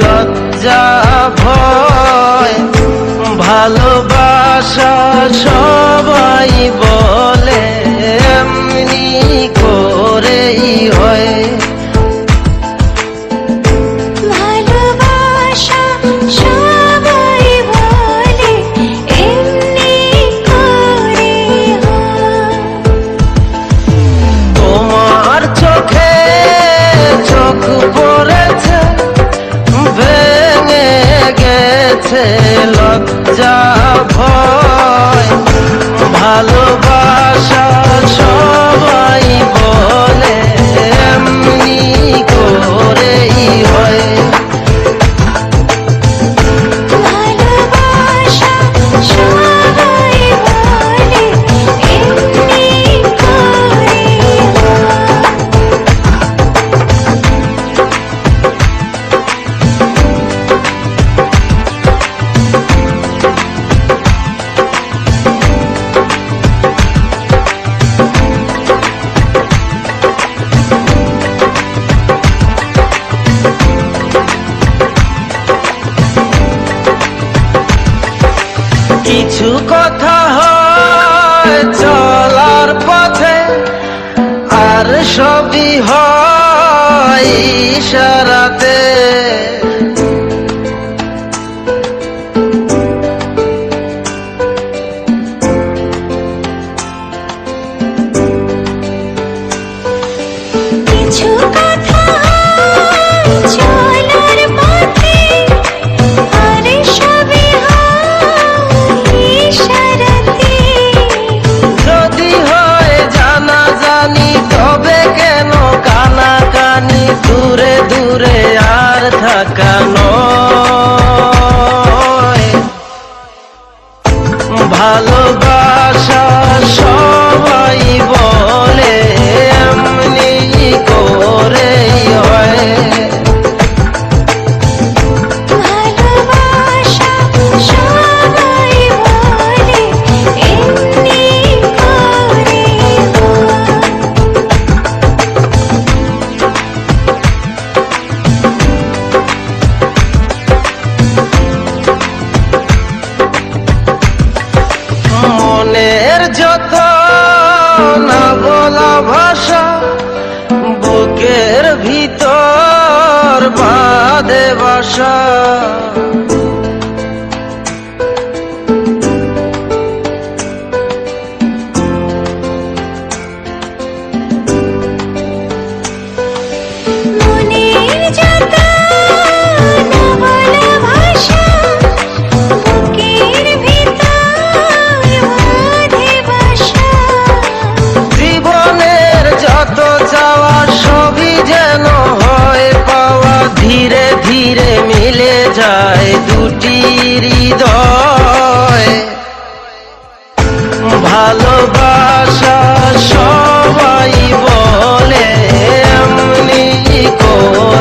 লজ্জা ভয় ভালোবাসা সবাই বলে এমনি করেই হয়। ভালোবাসা সবাই বলে এমনি করে হয়। তোমার চোখে চোখ পড়েছে ভেঙে গেছে লজ্জা ভয় ভালোবাসা সবাই বলে এমনি করেই হয়। ভালোবাসা সবাই বলে এমনি করে হয়। কিছু কথা হয় চলার পথে আর সবই হয় ইশারাতে। কিছু কথা চলার পথে আর সবই হয় ইশারাতে। যদি হয় জানাজানি তবে কেন কানাকানি দূরে দূরে আর থাকা নয়। ভালোবাসা সবাই বলে এমনি করেই হয়। ভালোবাসা সবাই বলে এমনি করে হয়। মনের যত না বলা ভাষা বুকের ভিতর বাঁধে বাসা। মনের যত না বলা ভাষা বুকের ভিতর বাঁধে বাসা। জীবনের যত চাওয়া সবই যেন হয় পাওয়া ধীরে ধীরে মিলে যায় দুটি হৃদয়। ভালোবাসা সবাই বলে এমনি করে